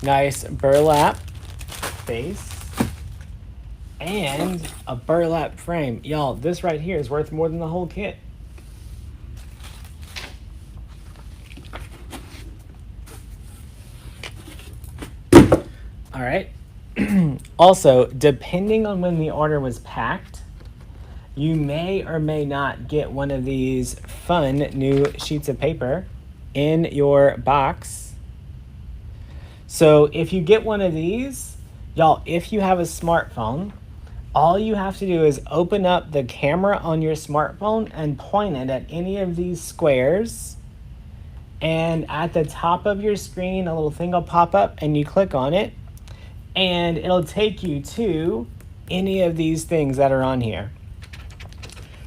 nice burlap base and a burlap frame. Y'all, this right here is worth more than the whole kit. All right. Also, depending on when the order was packed, you may or may not get one of these fun new sheets of paper in your box. So if you get one of these, y'all, if you have a smartphone, all you have to do is open up the camera on your smartphone and point it at any of these squares. And at the top of your screen, a little thing will pop up and you click on it and it'll take you to any of these things that are on here.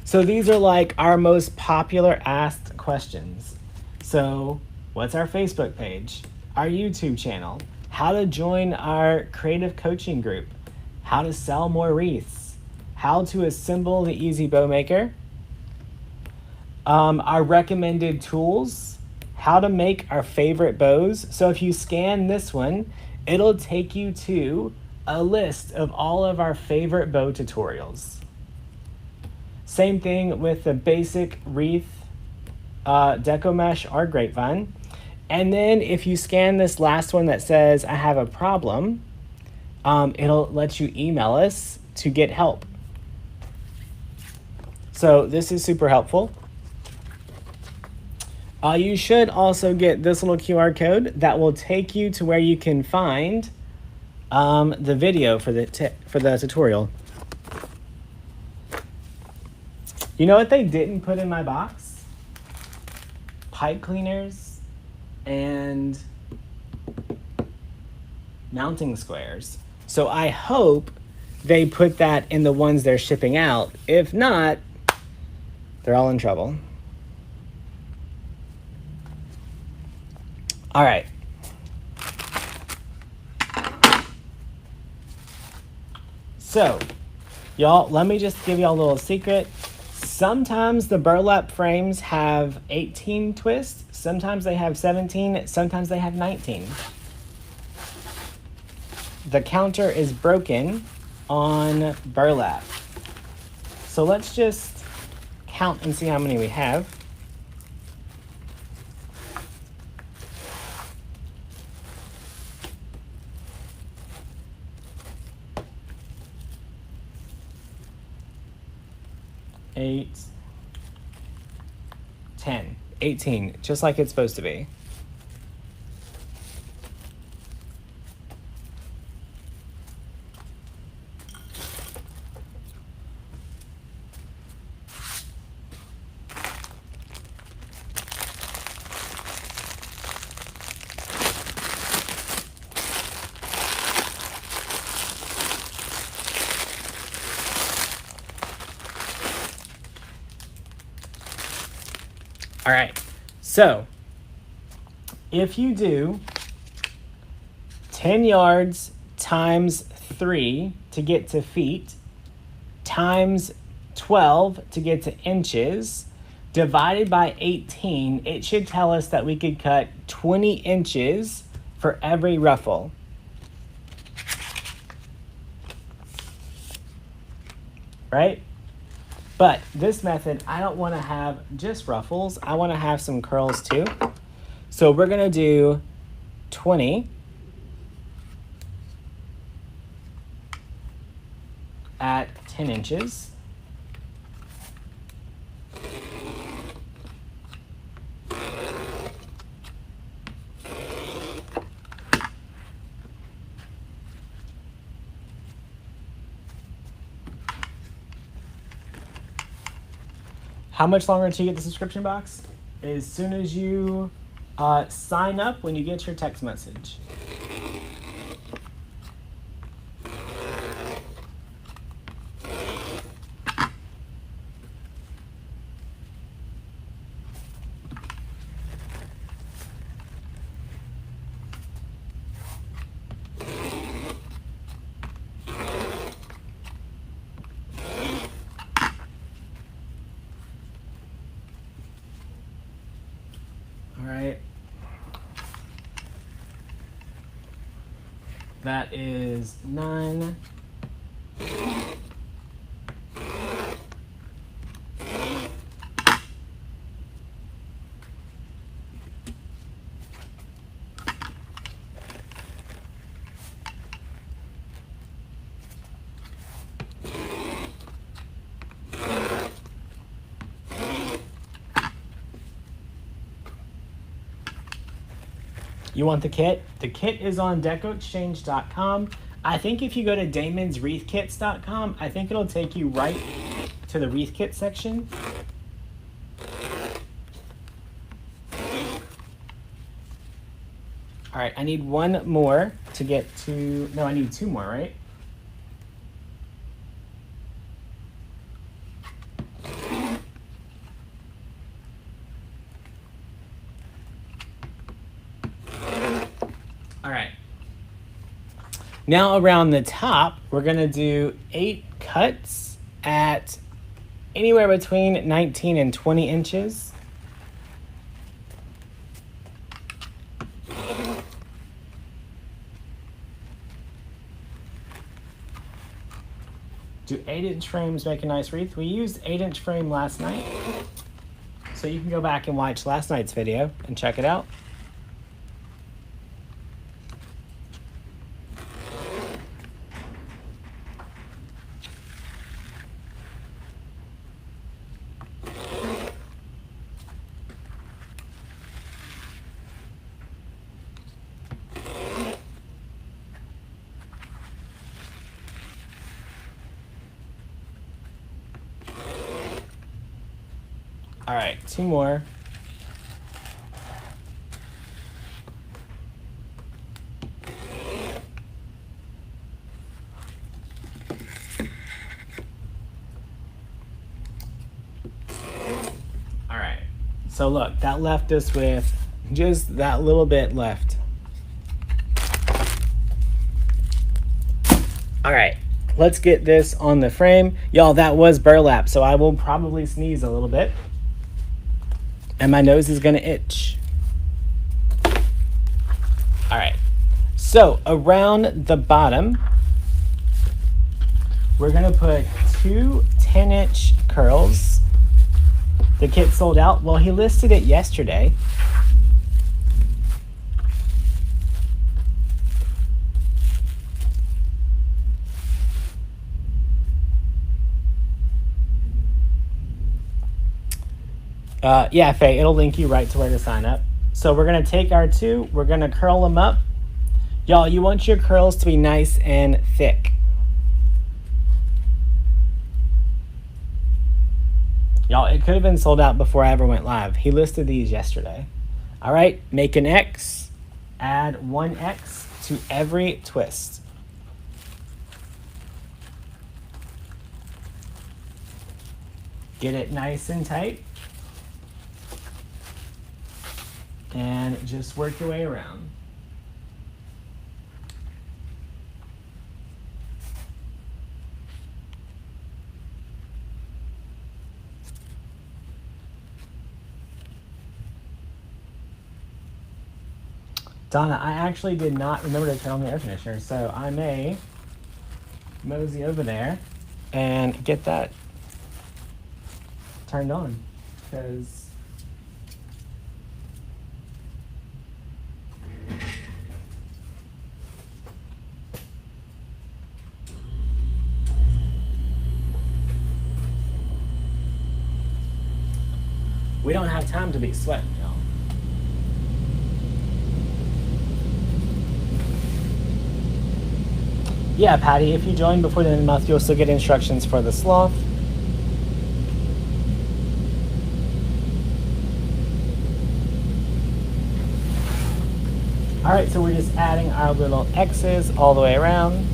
So these are like our most popular asked questions. So what's our Facebook page? Our YouTube channel? How to join our creative coaching group? How to sell more wreaths? How to assemble the Easy Bow Maker? Our recommended tools? How to make our favorite bows? So if you scan this one, it'll take you to a list of all of our favorite bow tutorials. Same thing with the basic wreath, deco mesh or grapevine. And then if you scan this last one that says, I have a problem, it'll let you email us to get help. So this is super helpful. You should also get this little QR code that will take you to where you can find the video for the tutorial. You know what they didn't put in my box? Pipe cleaners and mounting squares. So I hope they put that in the ones they're shipping out. If not, they're all in trouble. All right. So, y'all, let me just give y'all a little secret. Sometimes the burlap frames have 18 twists, sometimes they have 17, sometimes they have 19. The counter is broken on burlap. So let's just count and see how many we have. Eight, 10, 18, just like it's supposed to be. All right, so if you do 10 yards times 3 to get to feet, times 12 to get to inches, divided by 18, it should tell us that we could cut 20 inches for every ruffle. Right? But this method, I don't want to have just ruffles. I want to have some curls too. So we're going to do 20 at 10 inches. How much longer until you get the subscription box? As soon as you sign up when you get your text message. All right. That is 9. You want the kit? The kit is on DecoExchange.com. I think if you go to DamonsWreathKits.com, I think it'll take you right to the wreath kit section. All right, I need one more to get to, no, I need 2 more, right? All right. Now around the top, we're gonna do 8 cuts at anywhere between 19 and 20 inches. Do 8-inch frames make a nice wreath? We used 8-inch frame last night, so you can go back and watch last night's video and check it out. All right, 2 more. All right, so look, that left us with just that little bit left. All right, let's get this on the frame. Y'all, that was burlap, so I will probably sneeze a little bit. And my nose is gonna itch. All right, so around the bottom, we're gonna put 2 10-inch curls. The kit sold out. Well, he listed it yesterday. Yeah, Faye, it'll link you right to where to sign up. So we're gonna take our 2, we're gonna curl them up. Y'all, you want your curls to be nice and thick. Y'all, it could have been sold out before I ever went live. He listed these yesterday. All right, make an X, add 1 X to every twist. Get it nice and tight. And just work your way around. Donna, I actually did not remember to turn on the air conditioner, so I may mosey over there and get that turned on, because we don't have time to be sweating, y'all. Yeah, Patty, if you join before the end of the month, you'll still get instructions for the sloth. All right, so we're just adding our little X's all the way around.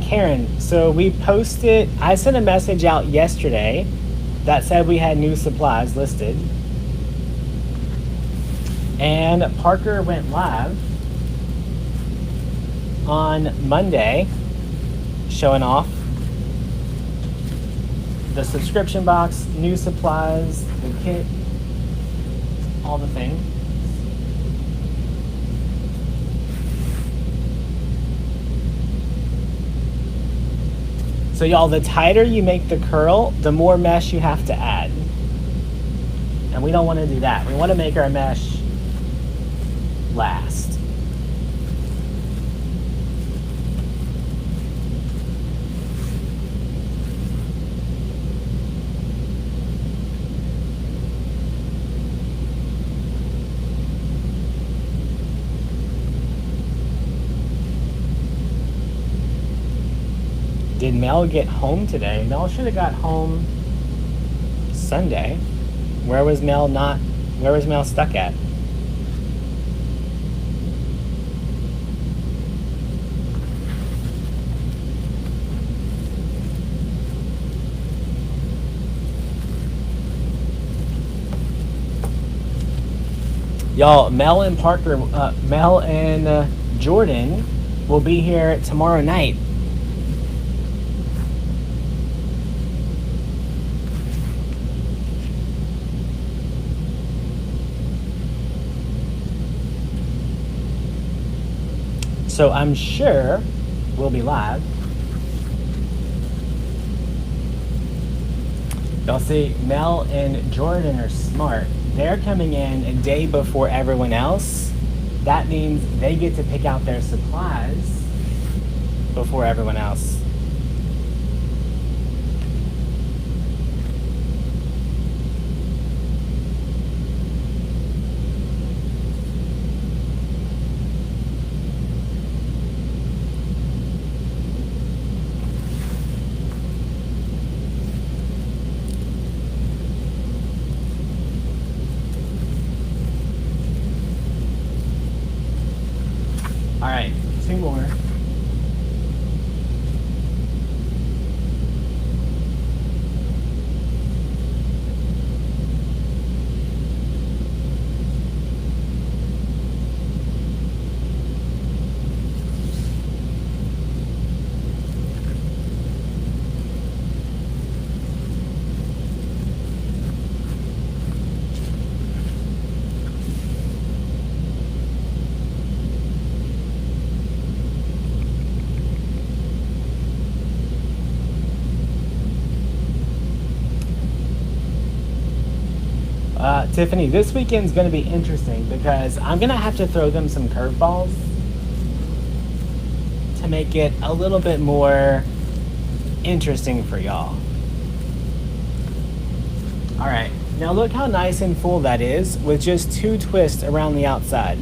Karen, so we posted, I sent a message out yesterday that said we had new supplies listed. And Parker went live on Monday, showing off the subscription box, new supplies, the kit, all the things. So y'all, the tighter you make the curl, the more mesh you have to add. And we don't want to do that. We want to make our mesh last. Did Mel get home today? Mel should have got home Sunday. Where was Mel stuck at? Y'all, Mel and Jordan will be here tomorrow night. So I'm sure we'll be live. Y'all see, Mel and Jordan are smart. They're coming in a day before everyone else. That means they get to pick out their supplies before everyone else. All right, 2 more. Tiffany, this weekend's going to be interesting because I'm going to have to throw them some curveballs to make it a little bit more interesting for y'all. All right, now look how nice and full that is with just 2 twists around the outside.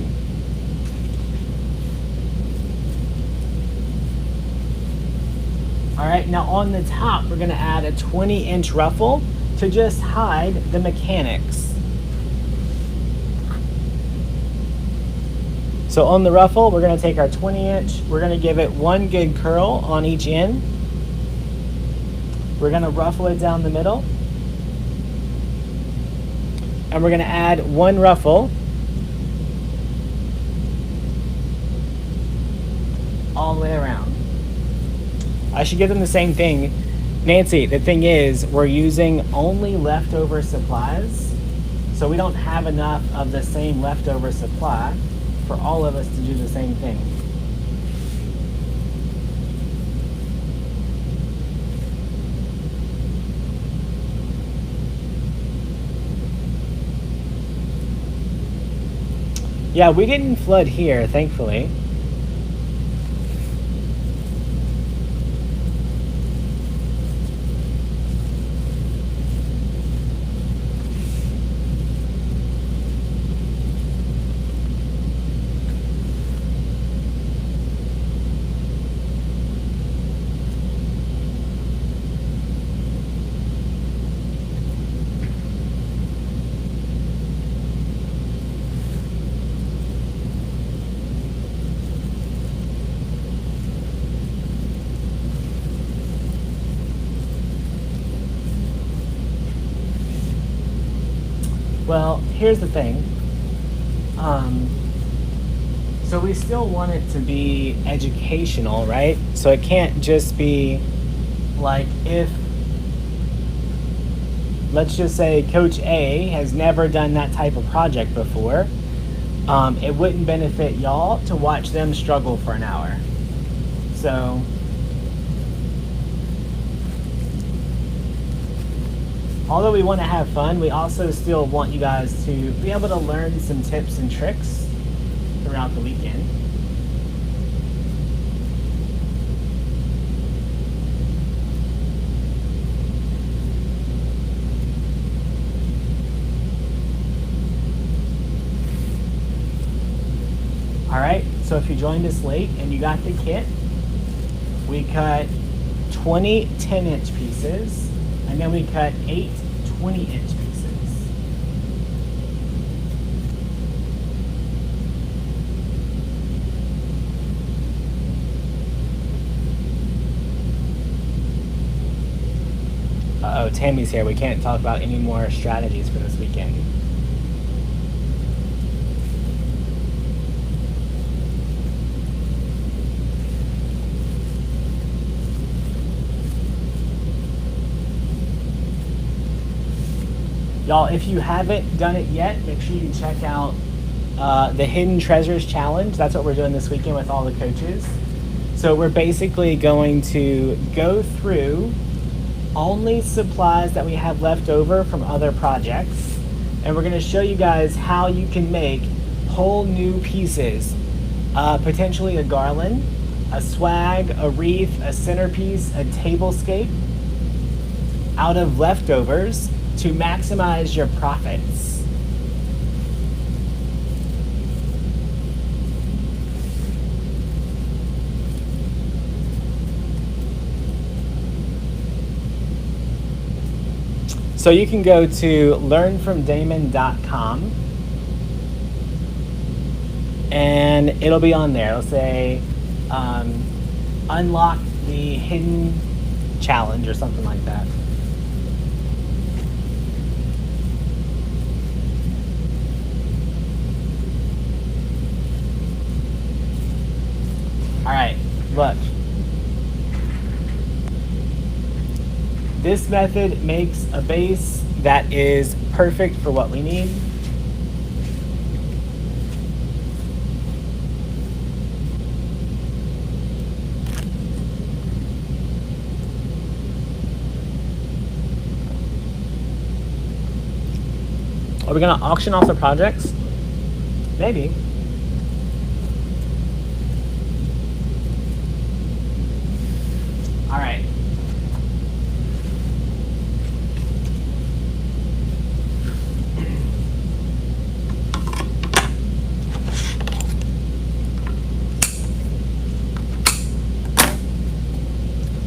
All right, now on the top, we're going to add a 20-inch ruffle to just hide the mechanics. So on the ruffle, we're going to take our 20-inch, we're going to give it 1 good curl on each end. We're going to ruffle it down the middle. And we're going to add 1 ruffle all the way around. I should give them the same thing. Nancy, the thing is, we're using only leftover supplies, so we don't have enough of the same leftover supply for all of us to do the same thing. Yeah, we didn't flood here, thankfully. Well, here's the thing. So we still want it to be educational, right? So it can't just be like if, let's just say Coach A has never done that type of project before, it wouldn't benefit y'all to watch them struggle for an hour. So although we want to have fun, we also still want you guys to be able to learn some tips and tricks throughout the weekend. All right, so if you joined us late and you got the kit, we cut 20 10-inch pieces, and then we cut 8 20-inch pieces. Uh-oh, Tammy's here. We can't talk about any more strategies for this weekend. Y'all, if you haven't done it yet, make sure you check out the Hidden Treasures Challenge. That's what we're doing this weekend with all the coaches. So we're basically going to go through only supplies that we have left over from other projects, and we're going to show you guys how you can make whole new pieces, potentially a garland, a swag, a wreath, a centerpiece, a tablescape, out of leftovers to maximize your profits. So you can go to learnfromdamon.com and it'll be on there. It'll say unlock the hidden challenge or something like that. All right, look. This method makes a base that is perfect for what we need. Are we gonna auction off the projects? Maybe. All right.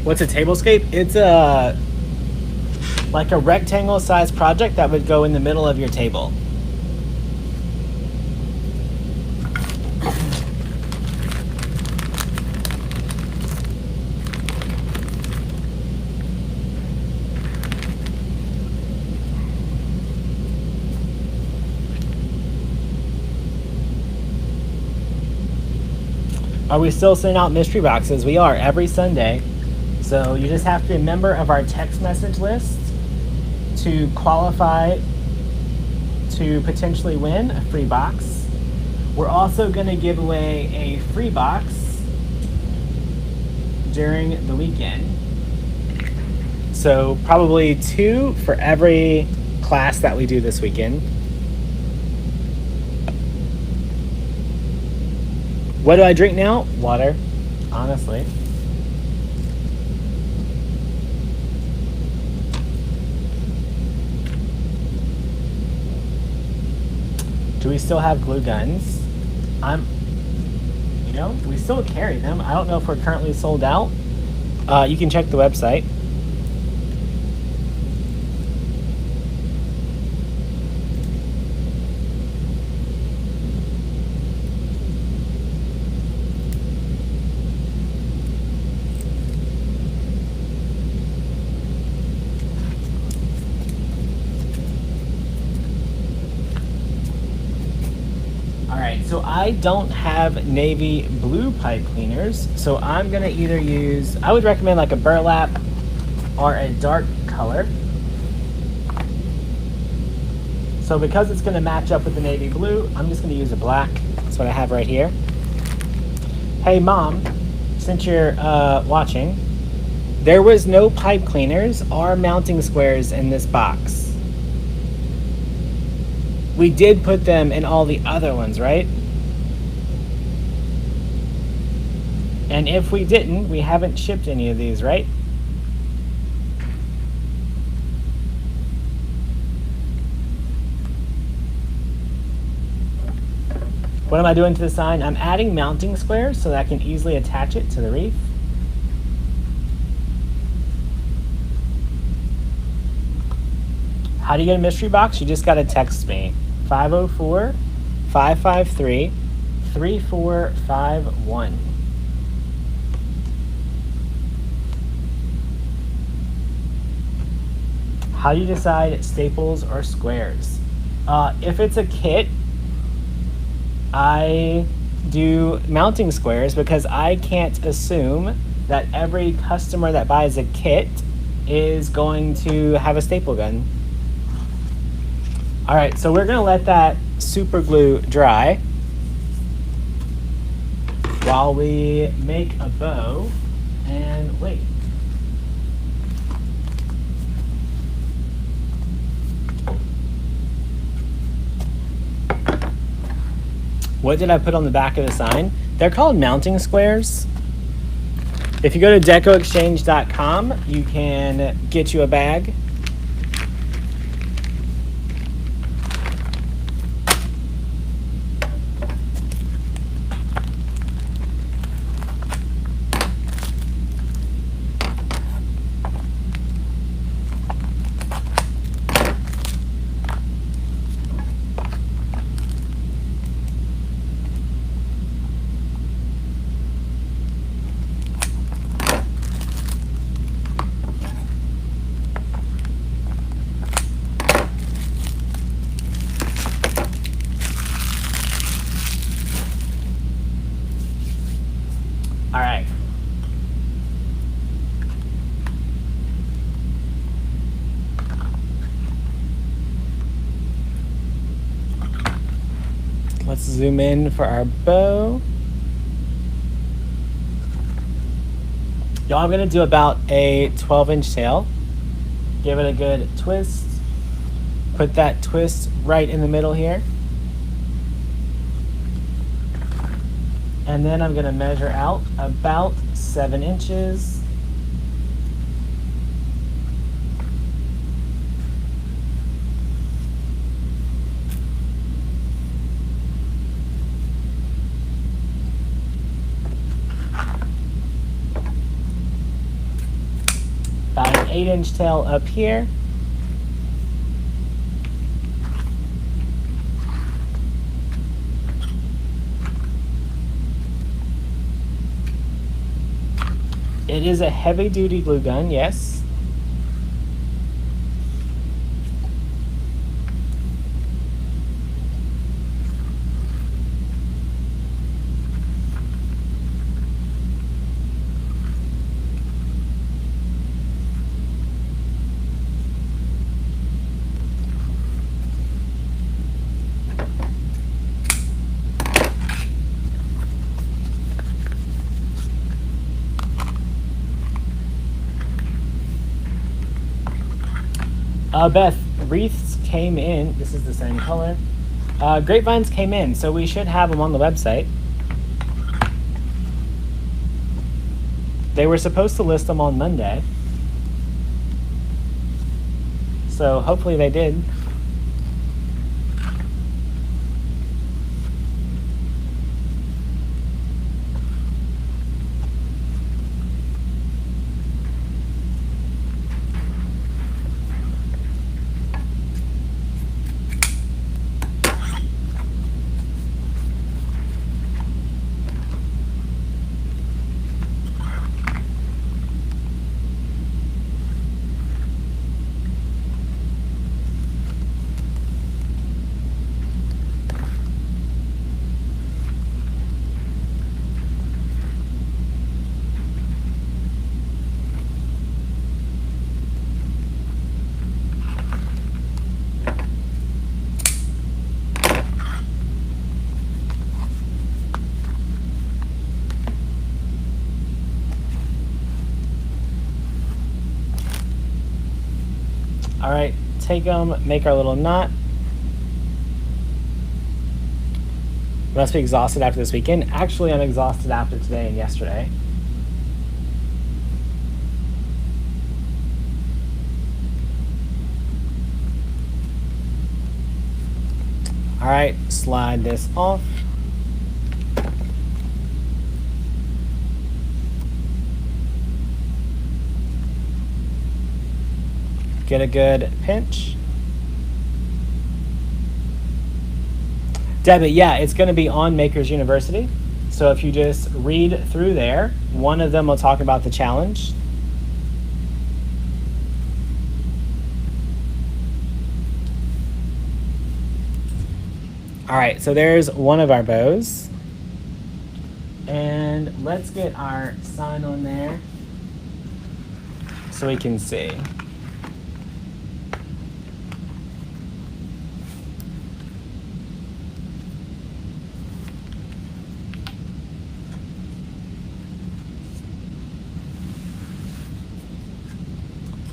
What's a tablescape? It's like a rectangle sized project that would go in the middle of your table. Are we still sending out mystery boxes? We are every Sunday. So you just have to be a member of our text message list to qualify to potentially win a free box. We're also going to give away a free box during the weekend. So probably 2 for every class that we do this weekend. What do I drink now? Water, honestly. Do we still have glue guns? We still carry them. I don't know if we're currently sold out. You can check the website. So I don't have navy blue pipe cleaners, so I'm gonna either use, I would recommend like a burlap or a dark color. So because it's going to match up with the navy blue, I'm just going to use a black. That's what I have right here. Hey Mom, since you're watching, there was no pipe cleaners or mounting squares in this box. We did put them in all the other ones, right? And if we didn't, we haven't shipped any of these, right? What am I doing to the sign? I'm adding mounting squares so that I can easily attach it to the wreath. How do you get a mystery box? You just got to text me. 504-553-3451. How do you decide staples or squares? If it's a kit, I do mounting squares because I can't assume that every customer that buys a kit is going to have a staple gun. All right, so we're gonna let that super glue dry while we make a bow and wait. What did I put on the back of the sign? They're called mounting squares. If you go to DecoExchange.com, you can get you a bag. All right. Let's zoom in for our bow. Y'all, I'm gonna do about a 12-inch tail. Give it a good twist. Put that twist right in the middle here. And then I'm gonna measure out about 7 inches. About an 8-inch tail up here. It is a heavy-duty glue gun, yes. Beth, wreaths came in. This is the same color. Grapevines came in, so we should have them on the website. They were supposed to list them on Monday. So hopefully they did. All right, take them, make our little knot. Must be exhausted after this weekend. Actually, I'm exhausted after today and yesterday. All right, slide this off. Get a good pinch. Debbie, yeah, it's going to be on Makers University. So if you just read through there, one of them will talk about the challenge. All right, so there's one of our bows. And let's get our sign on there so we can see.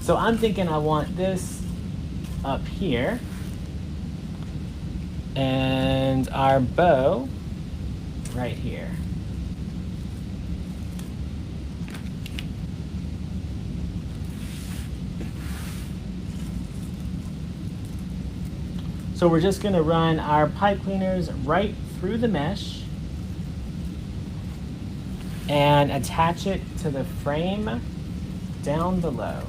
So I'm thinking I want this up here and our bow right here. So we're just gonna run our pipe cleaners right through the mesh and attach it to the frame down below.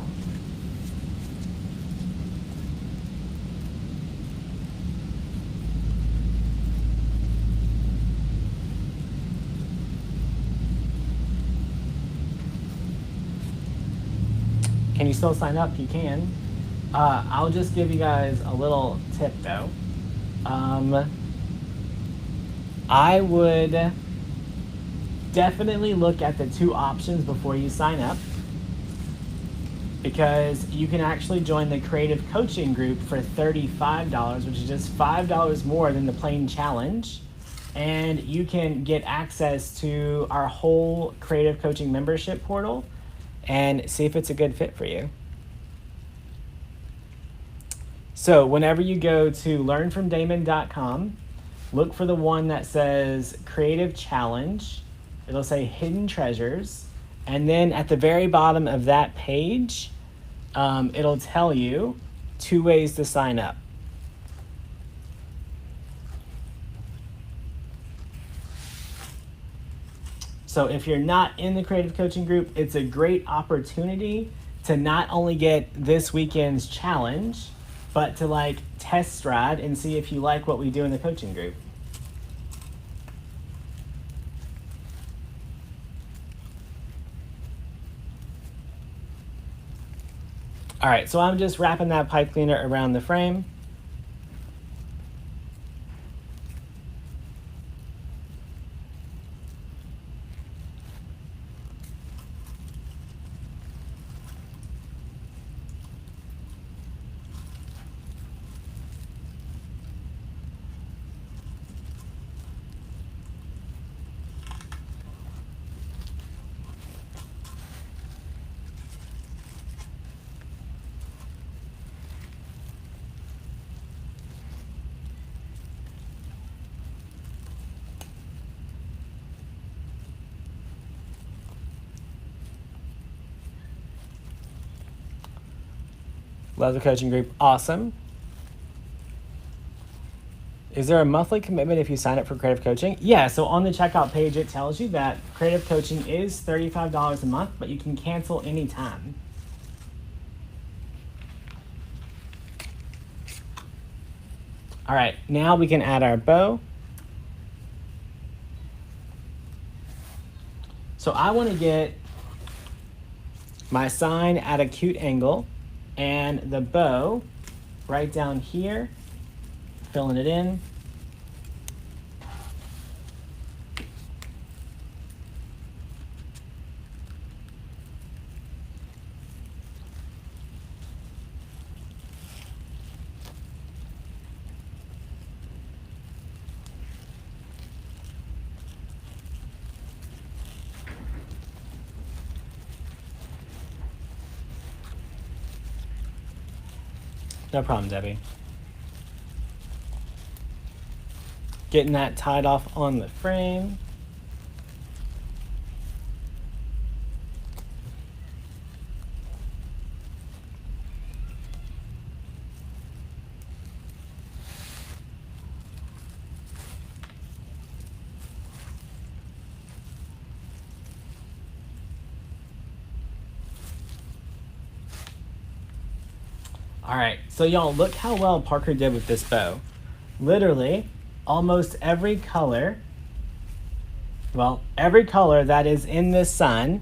Can you still sign up? You can. I'll just give you guys a little tip though. I would definitely look at the two options before you sign up, because you can actually join the creative coaching group for $35, which is just $5 more than the plain challenge. And you can get access to our whole creative coaching membership portal and see if it's a good fit for you. So whenever you go to learnfromdamon.com, look for the one that says Creative Challenge. It'll say Hidden Treasures. And then at the very bottom of that page, it'll tell you 2 ways to sign up. So if you're not in the creative coaching group, it's a great opportunity to not only get this weekend's challenge, but to like test ride and see if you like what we do in the coaching group. All right, so I'm just wrapping that pipe cleaner around the frame. Love the coaching group. Awesome. Is there a monthly commitment if you sign up for creative coaching? Yeah, so on the checkout page, it tells you that creative coaching is $35 a month, but you can cancel anytime. All right, now we can add our bow. So I want to get my sign at a cute angle and the bow right down here, filling it in. No problem, Debbie. Getting that tied off on the frame. All right, so y'all, look how well Parker did with this bow. Literally, almost every color, well, every color that is in this sun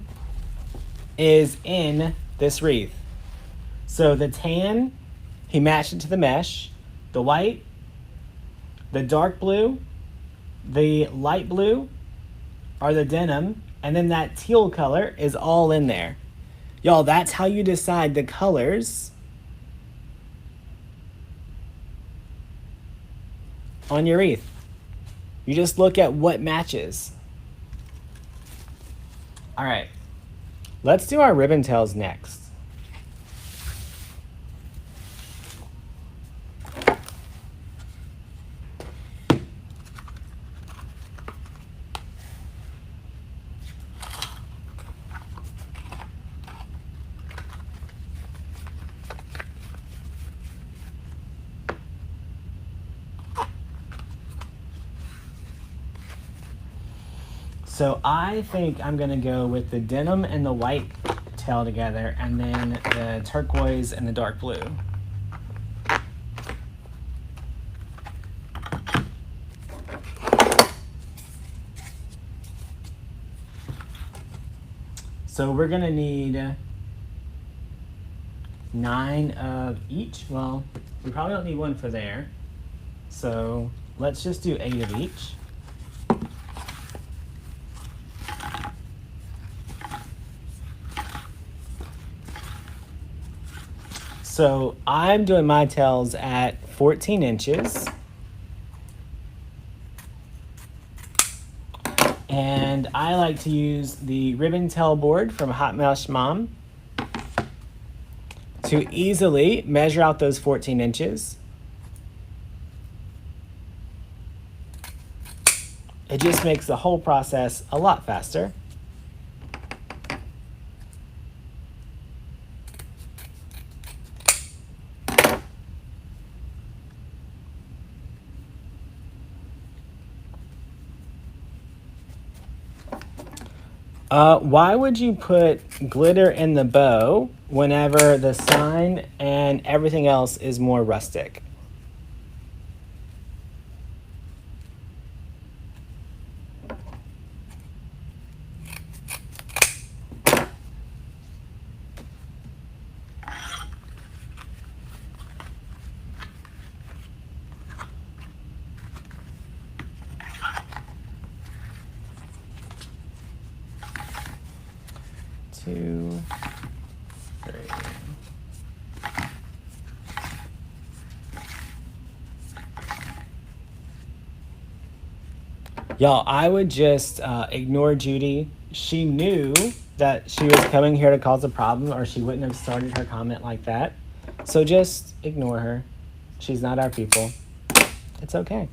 is in this wreath. So the tan, he matched it to the mesh. The white, the dark blue, the light blue are the denim, and then that teal color is all in there. Y'all, that's how you decide the colors on your wreath. You just look at what matches. All right, let's do our ribbon tails next. So I think I'm gonna go with the denim and the white tail together, and then the turquoise and the dark blue. So we're gonna need 9 of each. Well, we probably don't need one for there. So let's just do 8 of each. So I'm doing my tails at 14 inches. And I like to use the ribbon tail board from Hot Mesh Mom to easily measure out those 14 inches. It just makes the whole process a lot faster. Why would you put glitter in the bow whenever the sign and everything else is more rustic? Two, three. Y'all, I would just ignore Judy. She knew that she was coming here to cause a problem, or she wouldn't have started her comment like that. So just ignore her. She's not our people. It's okay.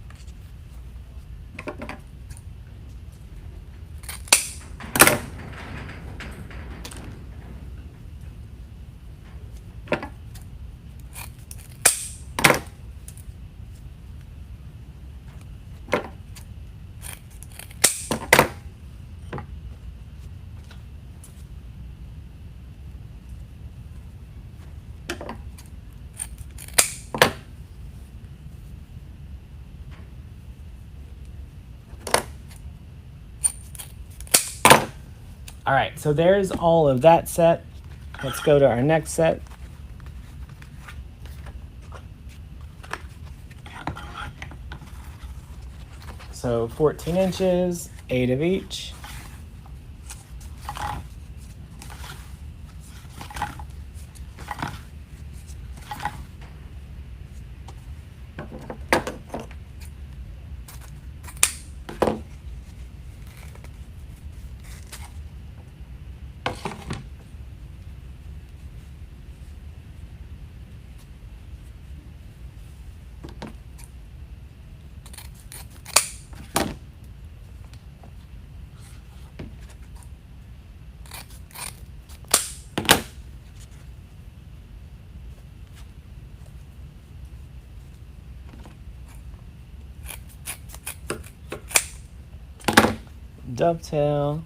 All right, so there's all of that set. Let's go to our next set. So 14 inches, 8 of each. dovetail.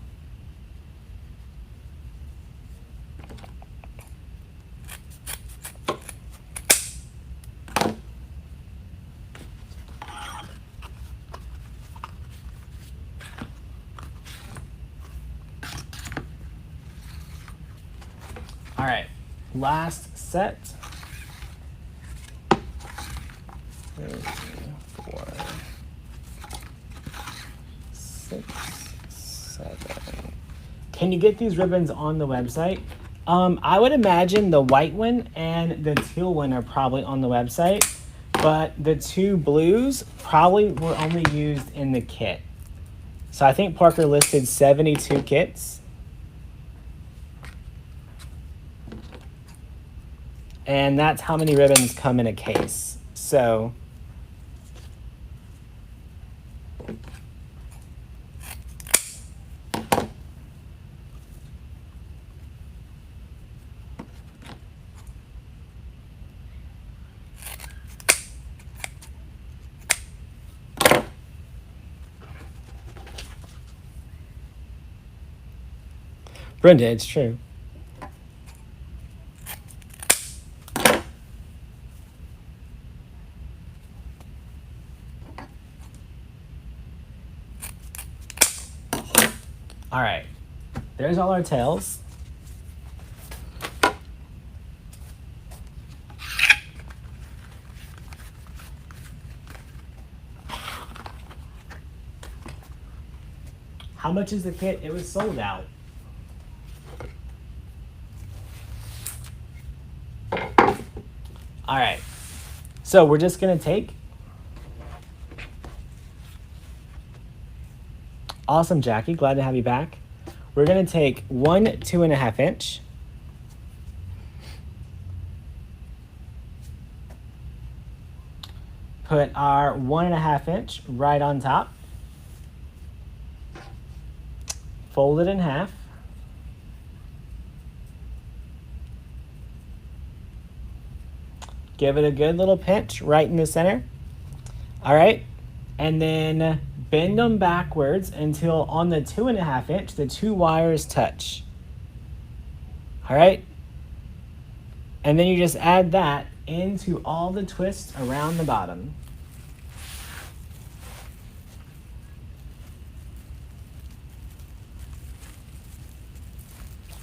All right, last set. 3, 4, 6, 7. Can you get these ribbons on the website? I would imagine the white one and the teal one are probably on the website, but the 2 blues probably were only used in the kit. So I think Parker listed 72 kits. And that's how many ribbons come in a case. So Brenda, it's true. All right, there's all our tails. How much is the kit? It was sold out. All right, so we're just gonna take. Awesome, Jackie, glad to have you back. We're gonna take 1 2.5 inch. Put our 1.5 inch right on top. Fold it in half. Give it a good little pinch right in the center. All right, and then bend them backwards until on the 2.5 inch, the 2 wires touch. All right, and then you just add that into all the twists around the bottom.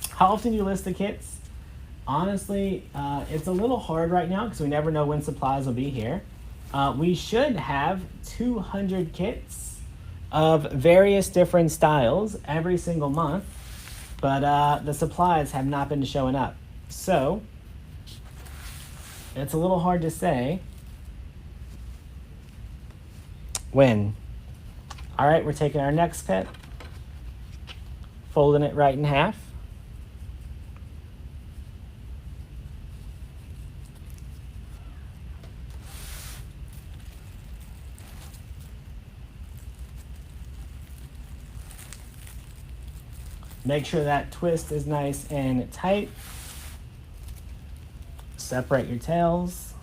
How often do you list the kits? Honestly, it's a little hard right now because we never know when supplies will be here. We should have 200 kits of various different styles every single month, but the supplies have not been showing up. So it's a little hard to say when. All right, we're taking our next kit, folding it right in half. Make sure that twist is nice and tight. Separate your tails.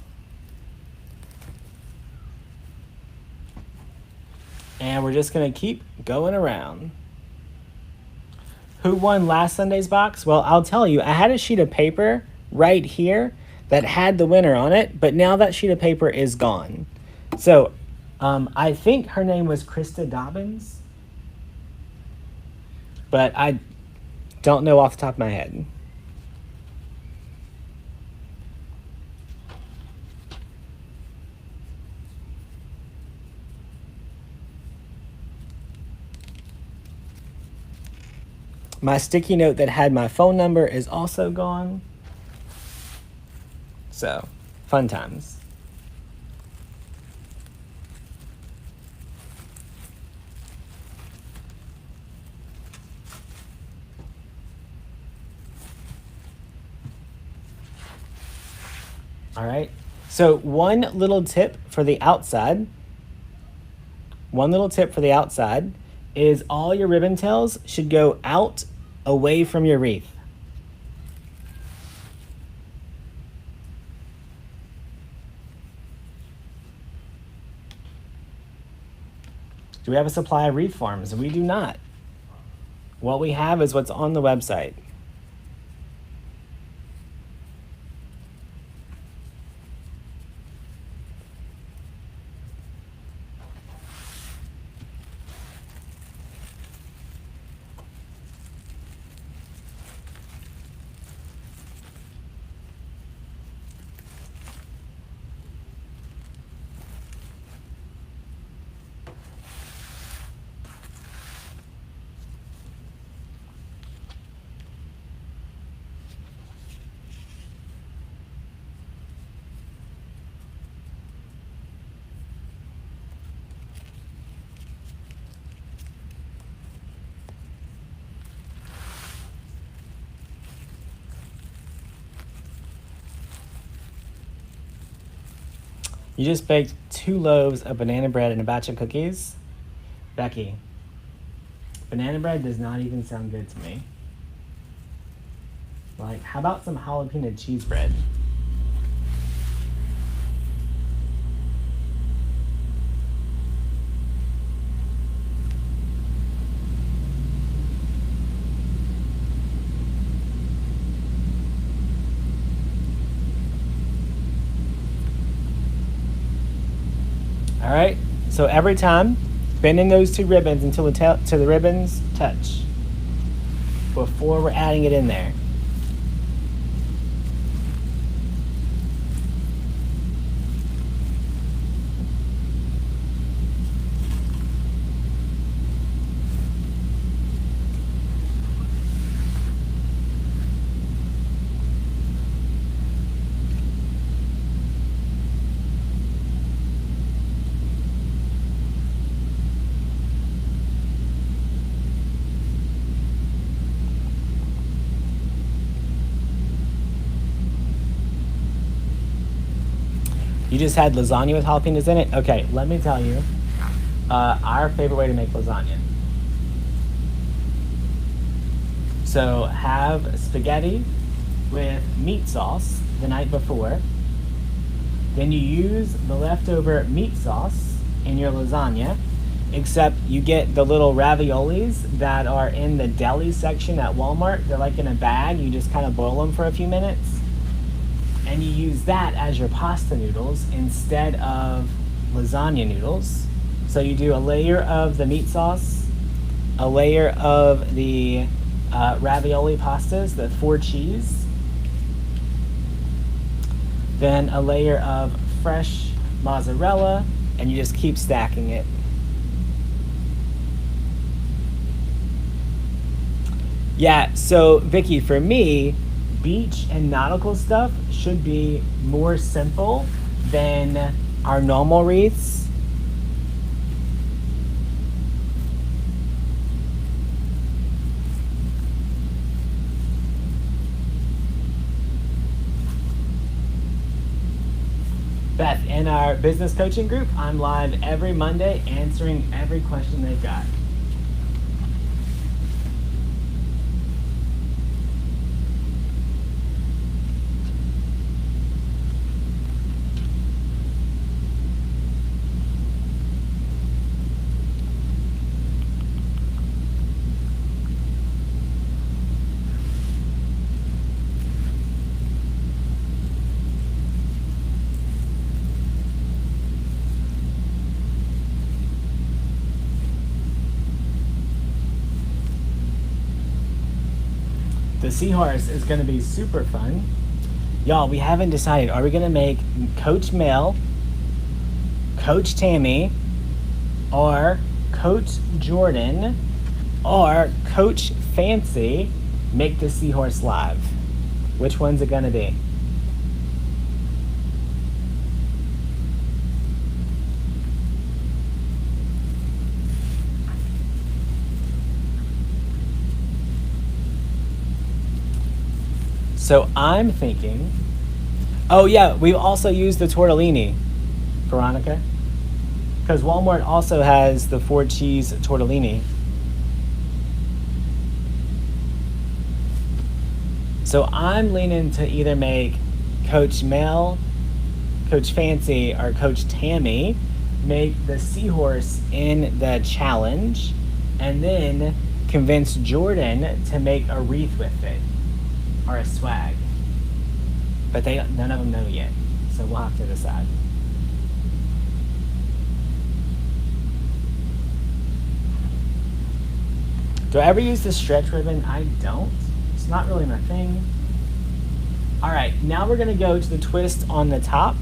And we're just gonna keep going around. Who won last Sunday's box? Well, I'll tell you, I had a sheet of paper right here that had the winner on it, but now that sheet of paper is gone. So I think her name was Krista Dobbins, but I don't know off the top of my head. My sticky note that had my phone number is also gone. So, fun times. All right, so one little tip for the outside. Is all your ribbon tails should go out away from your wreath. Do we have a supply of wreath forms? We do not. What we have is what's on the website. You just baked 2 loaves of banana bread and a batch of cookies. Becky, banana bread does not even sound good to me. Like, how about some jalapeno cheese bread? All right, so every time, bending those 2 ribbons until the ribbons touch before we're adding it in there. You just had lasagna with jalapenos in it? Okay, let me tell you our favorite way to make lasagna. So have spaghetti with meat sauce the night before. Then you use the leftover meat sauce in your lasagna, except you get the little raviolis that are in the deli section at Walmart. They're like in a bag. You just kind of boil them for a few minutes. And you use that as your pasta noodles instead of lasagna noodles. So you do a layer of the meat sauce, a layer of the ravioli pastas, the 4 cheese, then a layer of fresh mozzarella, and you just keep stacking it. Yeah, so Vicky, for me, beach and nautical stuff should be more simple than our normal wreaths. Beth, in our business coaching group, I'm live every Monday answering every question they've got. The seahorse is going to be super fun. Y'all, we haven't decided. Are we going to make Coach Mel, Coach Tammy, or Coach Jordan, or Coach Fancy make the seahorse live? Which one's it going to be? So I'm thinking, oh yeah, we also use the tortellini, Veronica, because Walmart also has the 4 cheese tortellini. So I'm leaning to either make Coach Mel, Coach Fancy, or Coach Tammy make the seahorse in the challenge, and then convince Jordan to make a wreath with it, or a swag. But none of them know yet, so we'll have to decide. Do I ever use the stretch ribbon? I don't. It's not really my thing. All right, now we're gonna go to the twist on the top,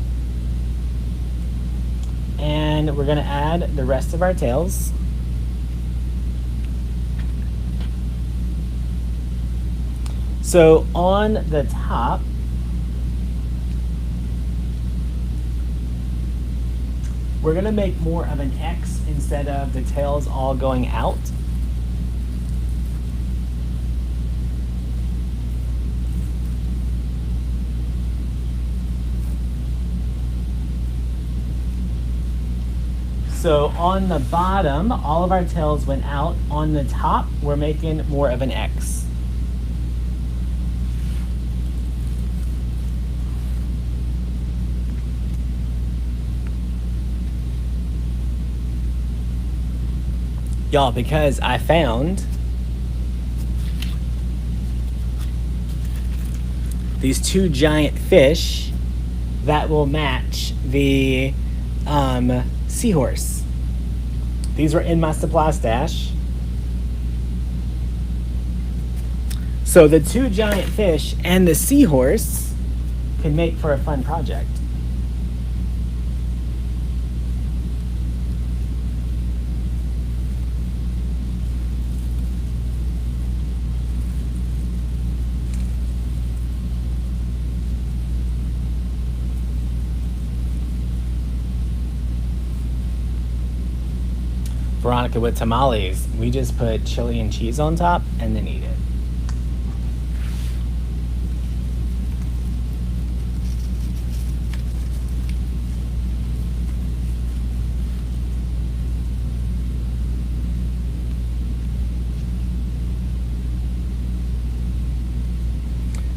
and we're gonna add the rest of our tails. So on the top, we're gonna make more of an X instead of the tails all going out. So on the bottom, all of our tails went out. On the top, we're making more of an X. Y'all, because I found these two giant fish that will match the seahorse. These were in my supply stash. So the two giant fish and the seahorse can make for a fun project. Veronica, with tamales, we just put chili and cheese on top and then eat it.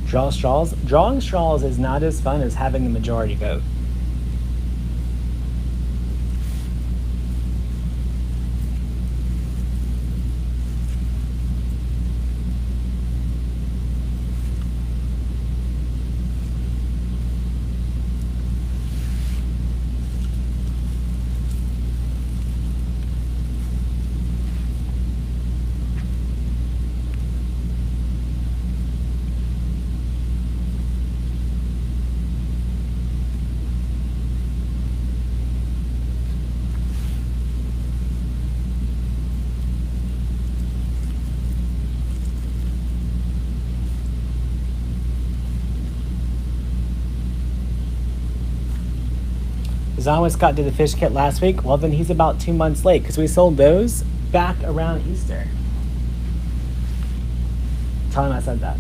Draw straws. Drawing straws is not as fun as having the majority vote. Zahn Scott did the fish kit last week. Well, then he's about 2 months late because we sold those back around Easter. Tell him I said that.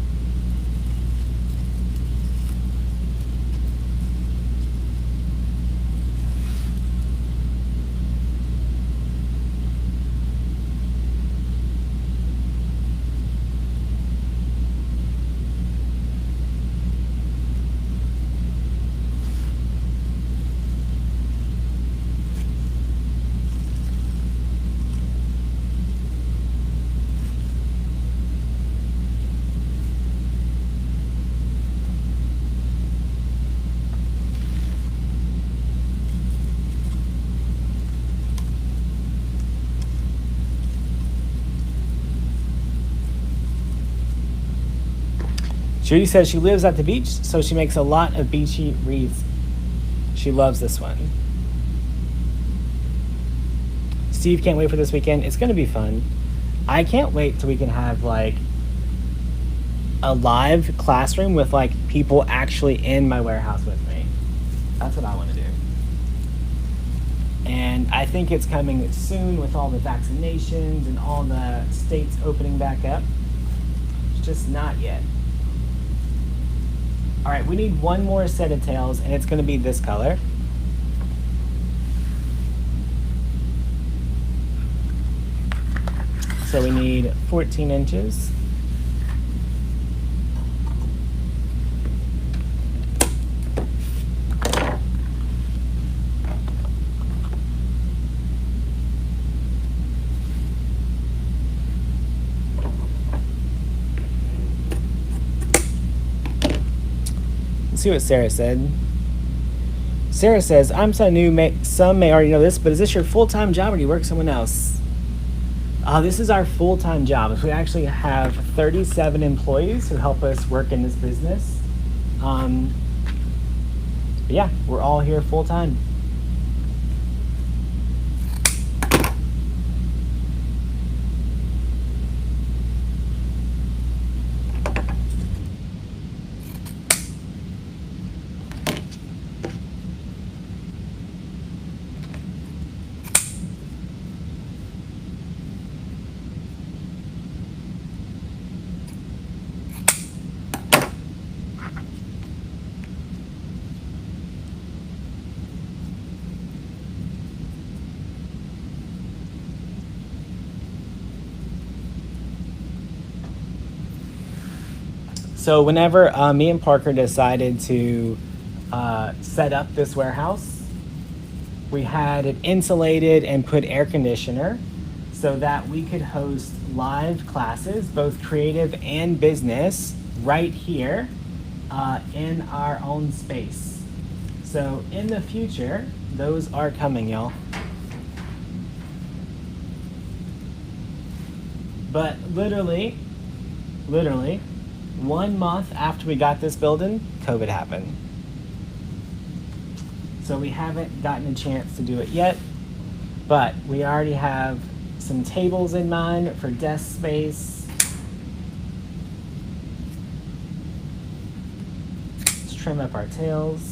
Judy says she lives at the beach, so she makes a lot of beachy wreaths. She loves this one. Steve can't wait for this weekend. It's going to be fun. I can't wait till we can have like a live classroom with like people actually in my warehouse with me. That's what I want to do. And I think it's coming soon with all the vaccinations and all the states opening back up. It's just not yet. All right, we need one more set of tails, and it's going to be this color. So we need 14 inches. see what Sarah said. Sarah says, I'm so new, some may already know this, but is this your full-time job or do you work someone else? This is our full-time job. We actually have 37 employees who help us work in this business. But yeah, we're all here full-time. So whenever me and Parker decided to set up this warehouse, we had it insulated and put air conditioner so that we could host live classes, both creative and business, right here in our own space. So in the future, those are coming, y'all. But literally, 1 month after we got this building, COVID happened. So we haven't gotten a chance to do it yet, but we already have some tables in mind for desk space. Let's trim up our tails.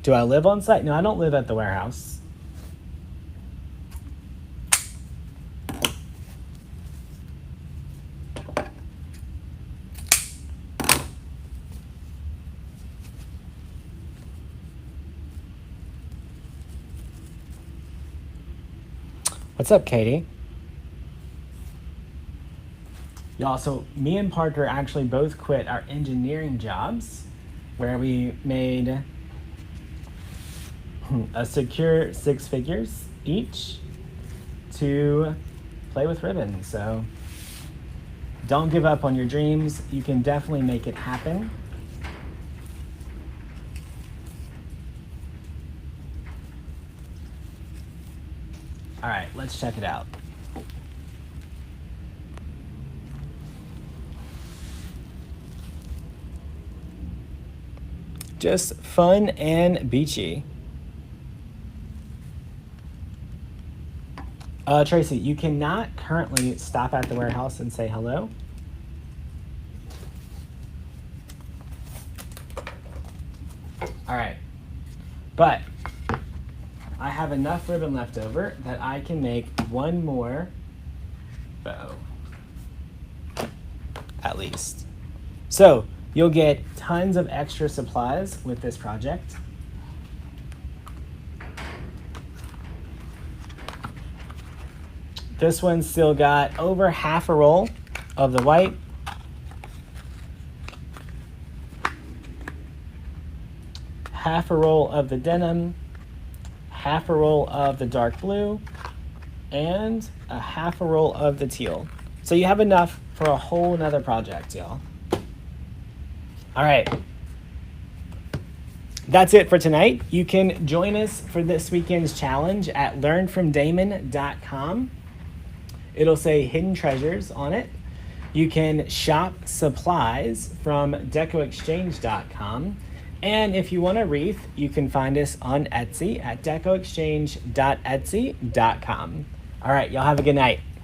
Do I live on site? No, I don't live at the warehouse. What's up, Katie? Y'all, so me and Parker actually both quit our engineering jobs where we made a secure 6 figures each to play with ribbon. So don't give up on your dreams. You can definitely make it happen. All right, let's check it out. Just fun and beachy. Tracy, you cannot currently stop at the warehouse and say hello. All right, but I have enough ribbon left over that I can make one more bow, at least. So you'll get tons of extra supplies with this project. This one's still got over half a roll of the white, half a roll of the denim, half a roll of the dark blue, and a half a roll of the teal. So you have enough for a whole nother project, y'all. All right. That's it for tonight. You can join us for this weekend's challenge at learnfromdamon.com. It'll say Hidden Treasures on it. You can shop supplies from DecoExchange.com. And if you want a wreath, you can find us on Etsy at DecoExchange.etsy.com. All right, y'all have a good night.